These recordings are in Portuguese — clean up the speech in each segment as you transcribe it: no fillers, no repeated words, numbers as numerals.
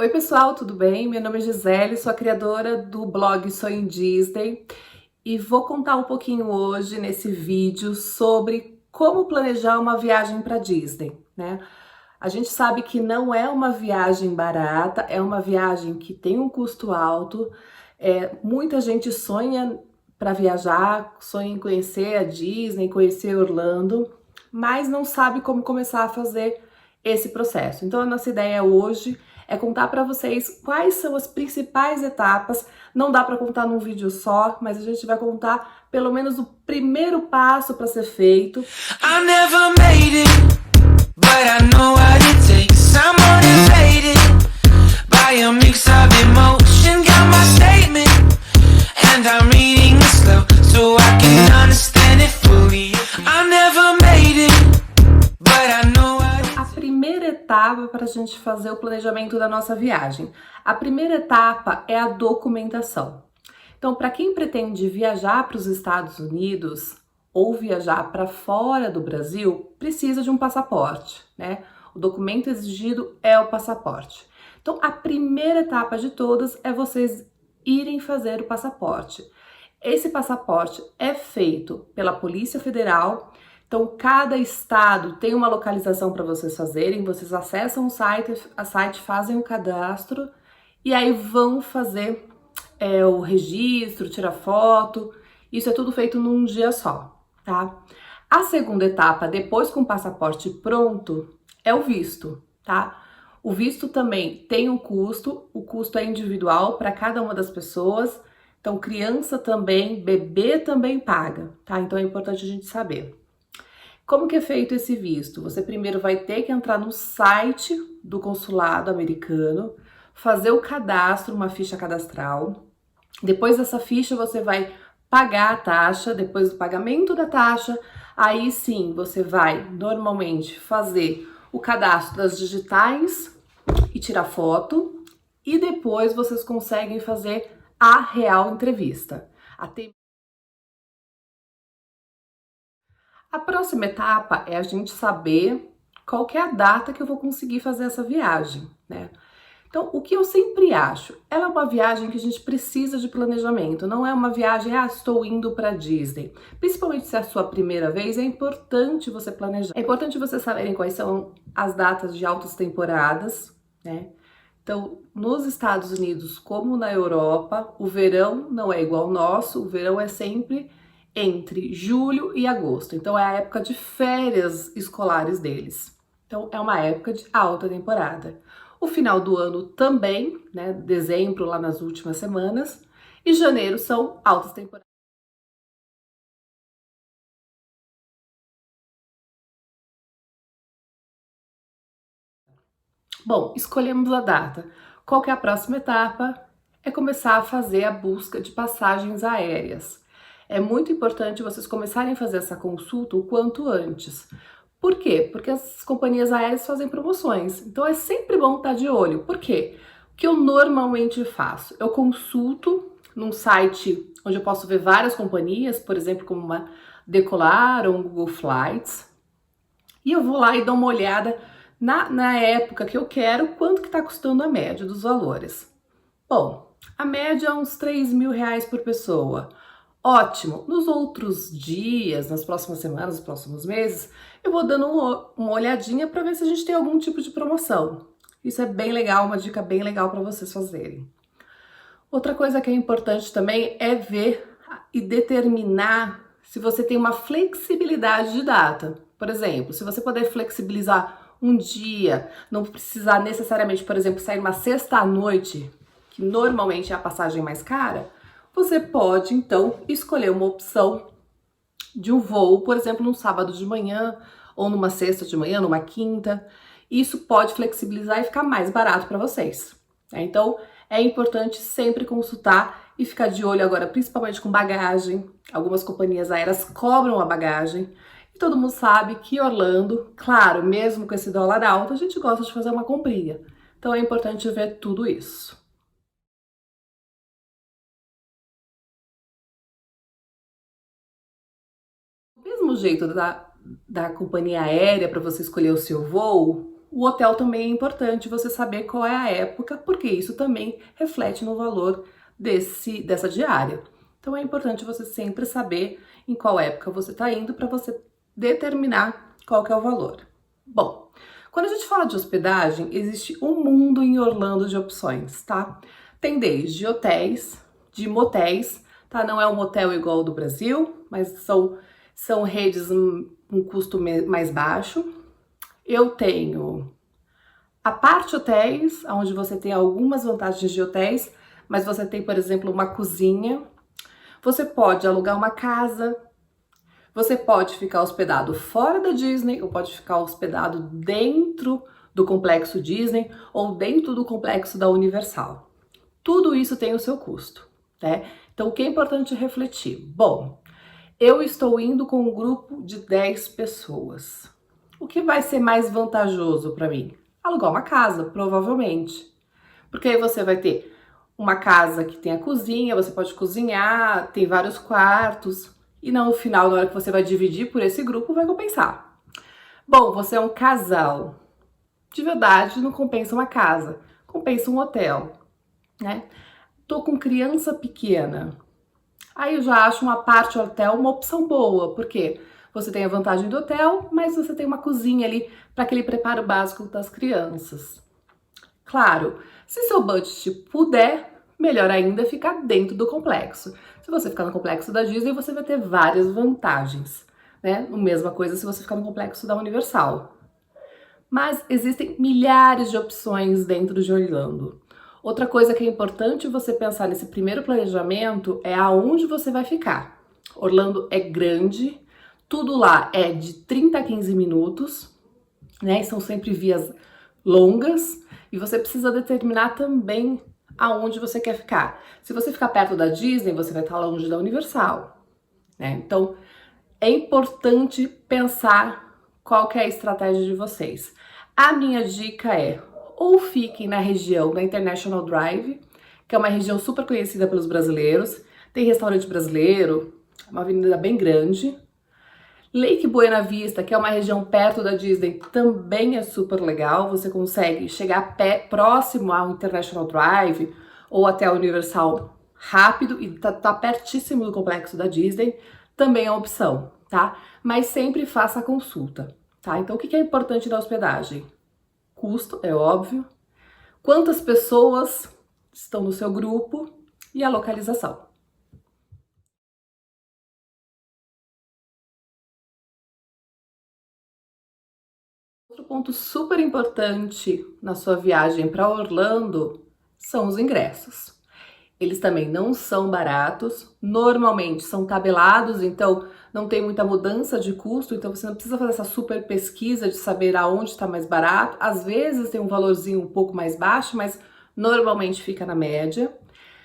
Oi pessoal, tudo bem? Meu nome é Gisele, sou a criadora do blog Sonho Disney e vou contar um pouquinho hoje nesse vídeo sobre como planejar uma viagem para Disney, né? A gente sabe que não é uma viagem barata, é uma viagem que tem um custo alto. Muita gente sonha para viajar, sonha em conhecer a Disney, conhecer Orlando, mas não sabe como começar a fazer esse processo. Então a nossa ideia hoje é contar para vocês quais são as principais etapas. Não dá para contar num vídeo só, mas a gente vai contar pelo menos o primeiro passo para ser feito. I never made it, but I know what it takes. I'm motivated by a mix of emotion. Got my statement, and I'm reading it slow so I can understand it fully. I never made it, but I know what it A primeira etapa para a gente fazer o planejamento da nossa viagem. A primeira etapa é a documentação. Então, para quem pretende viajar para os Estados Unidos ou viajar para fora do Brasil, precisa de um passaporte, né? O documento exigido é o passaporte. Então, a primeira etapa de todas é vocês irem fazer o passaporte. Esse passaporte é feito pela Polícia Federal. Então, cada estado tem uma localização para vocês fazerem. Vocês acessam o site, fazem o cadastro e aí vão fazer o registro, tirar foto. Isso é tudo feito num dia só, tá? A segunda etapa, depois com o passaporte pronto, é o visto, tá? O visto também tem um custo, o custo é individual para cada uma das pessoas. Então, criança também, bebê também paga, tá? Então é importante a gente saber. Como que é feito esse visto? Você primeiro vai ter que entrar no site do consulado americano, fazer o cadastro, uma ficha cadastral. Depois dessa ficha, você vai pagar a taxa. Depois do pagamento da taxa, aí sim você vai normalmente fazer o cadastro das digitais e tirar foto. E depois vocês conseguem fazer a real entrevista. A próxima etapa é a gente saber qual que é a data que eu vou conseguir fazer essa viagem, né? Então, o que eu sempre acho, ela é uma viagem que a gente precisa de planejamento, não é uma viagem, estou indo para Disney. Principalmente se é a sua primeira vez, é importante você planejar. É importante vocês saberem quais são as datas de altas temporadas, né? Então, nos Estados Unidos, como na Europa, o verão não é igual ao nosso, o verão é sempre entre julho e agosto. Então, é a época de férias escolares deles. Então, é uma época de alta temporada. O final do ano também, né? Dezembro, lá nas últimas semanas, e janeiro são altas temporadas. Bom, escolhemos a data. Qual que é a próxima etapa? É começar a fazer a busca de passagens aéreas. É muito importante vocês começarem a fazer essa consulta o quanto antes. Por quê? Porque as companhias aéreas fazem promoções. Então é sempre bom estar de olho. Por quê? O que eu normalmente faço? Eu consulto num site onde eu posso ver várias companhias, por exemplo, como uma Decolar ou um Google Flights, e eu vou lá e dou uma olhada na época que eu quero, quanto que está custando a média dos valores. Bom, a média é uns R$ 3.000 por pessoa. Ótimo! Nos outros dias, nas próximas semanas, nos próximos meses, eu vou dando uma olhadinha para ver se a gente tem algum tipo de promoção. Isso é bem legal, uma dica bem legal para vocês fazerem. Outra coisa que é importante também é ver e determinar se você tem uma flexibilidade de data. Por exemplo, se você puder flexibilizar um dia, não precisar necessariamente, por exemplo, sair uma sexta à noite, que normalmente é a passagem mais cara, você pode então escolher uma opção de um voo, por exemplo, num sábado de manhã ou numa sexta de manhã, numa quinta. Isso pode flexibilizar e ficar mais barato para vocês. Então, é importante sempre consultar e ficar de olho agora, principalmente com bagagem. Algumas companhias aéreas cobram a bagagem. E todo mundo sabe que Orlando, claro, mesmo com esse dólar alto, a gente gosta de fazer uma comprinha. Então é importante ver tudo isso. Do mesmo jeito da companhia aérea para você escolher o seu voo, o hotel também é importante você saber qual é a época, porque isso também reflete no valor dessa diária. Então é importante você sempre saber em qual época você está indo para você determinar qual que é o valor. Bom, quando a gente fala de hospedagem, existe um mundo em Orlando de opções, tá? Tem desde hotéis, de motéis, tá? Não é um motel igual ao do Brasil, mas são redes com custo mais baixo. Eu tenho a parte hotéis, onde você tem algumas vantagens de hotéis, mas você tem, por exemplo, uma cozinha. Você pode alugar uma casa, você pode ficar hospedado fora da Disney, ou pode ficar hospedado dentro do complexo Disney, ou dentro do complexo da Universal. Tudo isso tem o seu custo, né? Então, o que é importante refletir? Bom, eu estou indo com um grupo de 10 pessoas. O que vai ser mais vantajoso para mim? Alugar uma casa, provavelmente. Porque aí você vai ter uma casa que tem a cozinha, você pode cozinhar, tem vários quartos, e no final, na hora que você vai dividir por esse grupo, vai compensar. Bom, você é um casal. De verdade, não compensa uma casa, compensa um hotel, né? Tô com criança pequena. Aí eu já acho uma parte hotel uma opção boa, porque você tem a vantagem do hotel, mas você tem uma cozinha ali para aquele preparo básico das crianças. Claro, se seu budget puder, melhor ainda ficar dentro do complexo. Se você ficar no complexo da Disney, você vai ter várias vantagens, né? A mesma coisa se você ficar no complexo da Universal. Mas existem milhares de opções dentro de Orlando. Outra coisa que é importante você pensar nesse primeiro planejamento é aonde você vai ficar. Orlando é grande, tudo lá é de 30 a 15 minutos, né? São sempre vias longas e você precisa determinar também aonde você quer ficar. Se você ficar perto da Disney, você vai estar longe da Universal, né? Então, é importante pensar qual que é a estratégia de vocês. A minha dica é, ou fiquem na região da International Drive, que é uma região super conhecida pelos brasileiros, tem restaurante brasileiro, uma avenida bem grande. Lake Buena Vista, que é uma região perto da Disney, também é super legal, você consegue chegar próximo ao International Drive ou até a Universal rápido e tá pertíssimo do complexo da Disney, também é uma opção, tá? Mas sempre faça a consulta, tá? Então o que é importante da hospedagem? Custo, é óbvio, quantas pessoas estão no seu grupo e a localização. Outro ponto super importante na sua viagem para Orlando são os ingressos. Eles também não são baratos, normalmente são tabelados, então não tem muita mudança de custo, então você não precisa fazer essa super pesquisa de saber aonde está mais barato. Às vezes tem um valorzinho um pouco mais baixo, mas normalmente fica na média.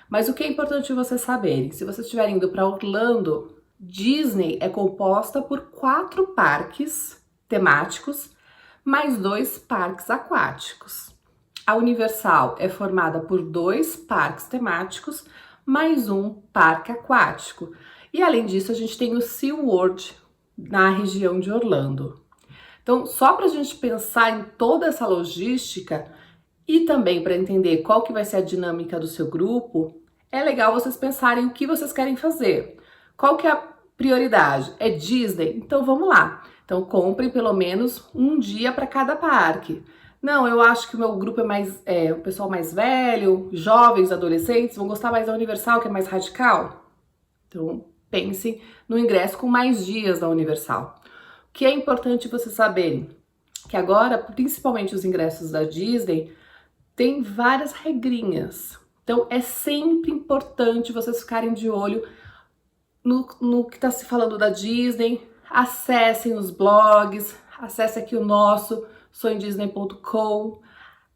Mas o que é importante vocês saberem, se vocês estiverem indo para Orlando, Disney é composta por 4 parques temáticos, mais 2 parques aquáticos. A Universal é formada por 2 parques temáticos, mais 1 parque aquático. E além disso, a gente tem o SeaWorld na região de Orlando. Então, só para a gente pensar em toda essa logística e também para entender qual que vai ser a dinâmica do seu grupo, é legal vocês pensarem o que vocês querem fazer. Qual que é a prioridade? É Disney? Então vamos lá. Então comprem pelo menos um dia para cada parque. Não, eu acho que o meu grupo é o pessoal mais velho, jovens, adolescentes, vão gostar mais da Universal, que é mais radical. Então pensem no ingresso com mais dias da Universal. O que é importante vocês saberem? Que agora, principalmente os ingressos da Disney, tem várias regrinhas. Então é sempre importante vocês ficarem de olho no que está se falando da Disney. Acessem os blogs, acessem aqui o nosso sonhodisney.com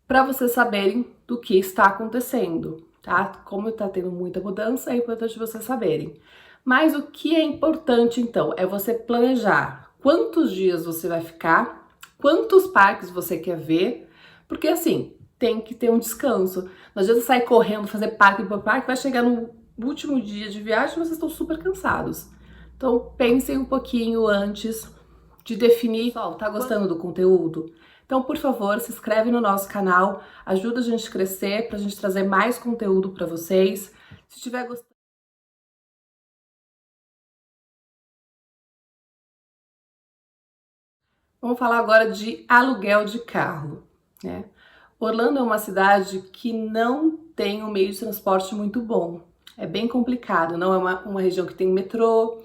para vocês saberem do que está acontecendo, tá? Como está tendo muita mudança, é importante vocês saberem. Mas o que é importante então é você planejar quantos dias você vai ficar, quantos parques você quer ver, porque assim, tem que ter um descanso. Não adianta sair correndo, fazer parque por parque, vai chegar no último dia de viagem e vocês estão super cansados. Então pensem um pouquinho antes de definir. Pessoal, tá gostando do conteúdo? Então, por favor, se inscreve no nosso canal, ajuda a gente a crescer, para a gente trazer mais conteúdo para vocês. Se tiver gostado... Vamos falar agora de aluguel de carro, né? Orlando é uma cidade que não tem um meio de transporte muito bom. É bem complicado, não é uma região que tem metrô,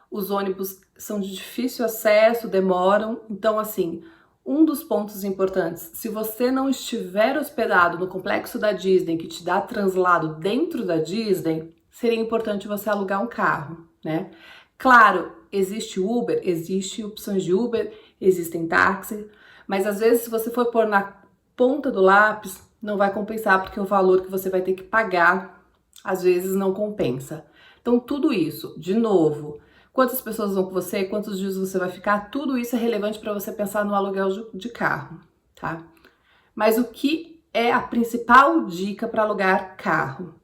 os ônibus são de difícil acesso, demoram. Então, assim, um dos pontos importantes, se você não estiver hospedado no complexo da Disney, que te dá translado dentro da Disney, seria importante você alugar um carro, né? Claro, existe Uber, existe opções de Uber, existem táxis, mas às vezes se você for pôr na ponta do lápis, não vai compensar, porque o valor que você vai ter que pagar, às vezes não compensa. Então tudo isso, de novo, quantas pessoas vão com você, quantos dias você vai ficar, tudo isso é relevante para você pensar no aluguel de carro, tá? Mas o que é a principal dica para alugar carro?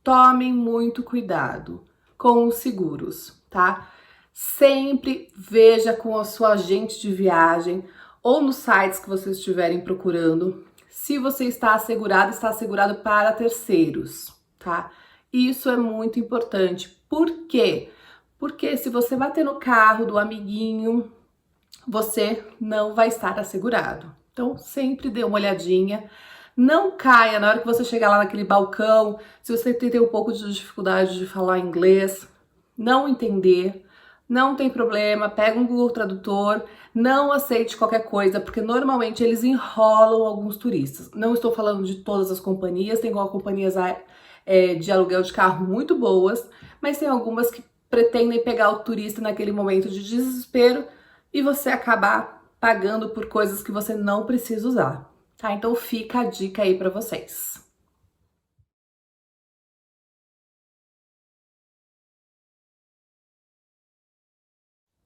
Tomem muito cuidado com os seguros, tá? Sempre veja com a sua agente de viagem ou nos sites que vocês estiverem procurando se você está assegurado para terceiros, tá? Isso é muito importante. Por quê? Porque se você bater no carro do amiguinho, você não vai estar assegurado. Então, sempre dê uma olhadinha. Não caia na hora que você chegar lá naquele balcão, se você tem um pouco de dificuldade de falar inglês, não entender, não tem problema, pega um Google Tradutor, não aceite qualquer coisa, porque normalmente eles enrolam alguns turistas. Não estou falando de todas as companhias, tem companhias de aluguel de carro muito boas, mas tem algumas que pretendem pegar o turista naquele momento de desespero e você acabar pagando por coisas que você não precisa usar, tá? Então fica a dica aí para vocês.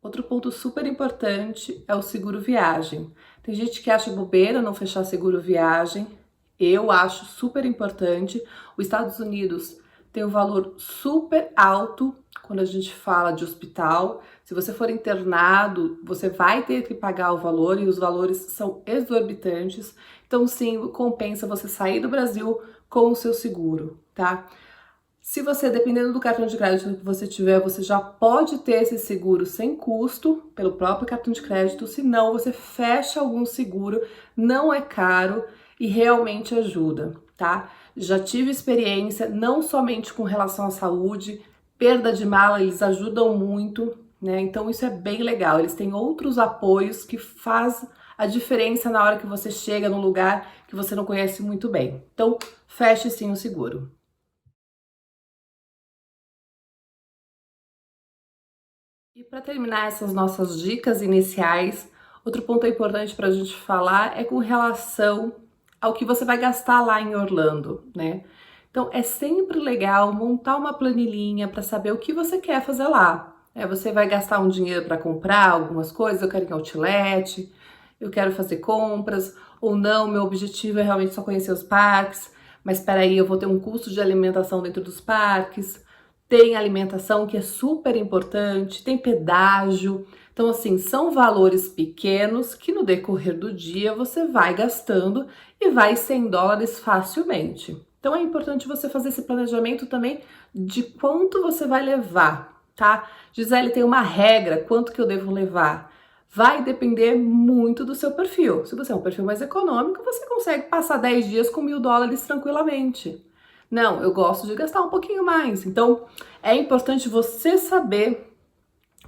Outro ponto super importante é o seguro viagem. Tem gente que acha bobeira não fechar seguro viagem. Eu acho super importante. Os Estados Unidos tem um valor super alto quando a gente fala de hospital. Se você for internado, você vai ter que pagar o valor e os valores são exorbitantes. Então, sim, compensa você sair do Brasil com o seu seguro, tá? Se você, dependendo do cartão de crédito que você tiver, você já pode ter esse seguro sem custo pelo próprio cartão de crédito. Se não, você fecha algum seguro, não é caro e realmente ajuda, tá? Já tive experiência, não somente com relação à saúde, perda de mala, eles ajudam muito, né? Então isso é bem legal. Eles têm outros apoios que faz a diferença na hora que você chega num lugar que você não conhece muito bem. Então, feche sim o seguro. E para terminar essas nossas dicas iniciais, outro ponto importante para a gente falar é com relação ao que você vai gastar lá em Orlando, né? Então é sempre legal montar uma planilhinha para saber o que você quer fazer lá. Você vai gastar um dinheiro para comprar algumas coisas, eu quero ir em outlet, eu quero fazer compras, ou não, meu objetivo é realmente só conhecer os parques, mas espera aí, eu vou ter um custo de alimentação dentro dos parques. Tem alimentação que é super importante, tem pedágio. Então, assim, são valores pequenos que no decorrer do dia você vai gastando e vai $100 facilmente. Então, é importante você fazer esse planejamento também de quanto você vai levar, tá? Gisele, tem uma regra, quanto que eu devo levar? Vai depender muito do seu perfil. Se você é um perfil mais econômico, você consegue passar 10 dias com $1.000 tranquilamente. Não, eu gosto de gastar um pouquinho mais. Então, é importante você saber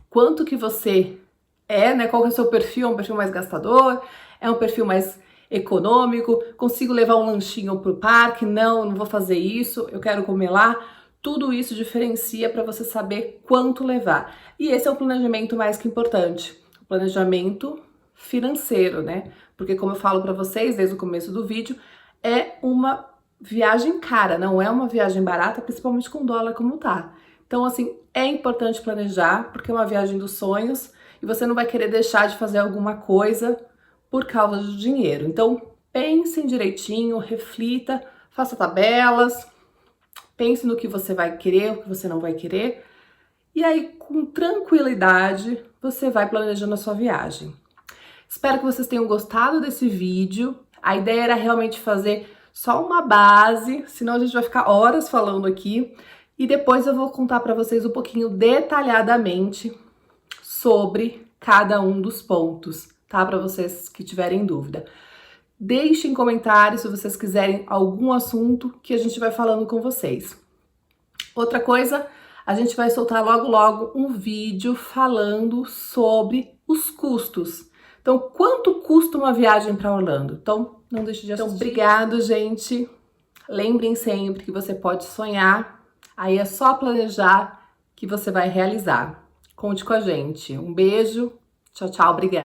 quanto que você é, né? Qual que é o seu perfil? É um perfil mais gastador? É um perfil mais econômico? Consigo levar um lanchinho pro parque? Não, não vou fazer isso. Eu quero comer lá. Tudo isso diferencia para você saber quanto levar. E esse é o planejamento mais que importante. O planejamento financeiro, né? Porque como eu falo para vocês desde o começo do vídeo, é uma viagem cara, não é uma viagem barata, principalmente com o dólar como tá. Então, assim, é importante planejar, porque é uma viagem dos sonhos e você não vai querer deixar de fazer alguma coisa por causa do dinheiro. Então, pense direitinho, reflita, faça tabelas, pense no que você vai querer, o que você não vai querer. E aí, com tranquilidade, você vai planejando a sua viagem. Espero que vocês tenham gostado desse vídeo. A ideia era realmente fazer só uma base, senão a gente vai ficar horas falando aqui. E depois eu vou contar para vocês um pouquinho detalhadamente sobre cada um dos pontos, tá? Para vocês que tiverem dúvida. Deixem comentários se vocês quiserem algum assunto que a gente vai falando com vocês. Outra coisa, a gente vai soltar logo um vídeo falando sobre os custos. Então, quanto custa uma viagem para Orlando? Então, não deixe de assistir. Então, obrigado, gente. Lembrem sempre que você pode sonhar, aí é só planejar que você vai realizar. Conte com a gente. Um beijo. Tchau, tchau. Obrigada.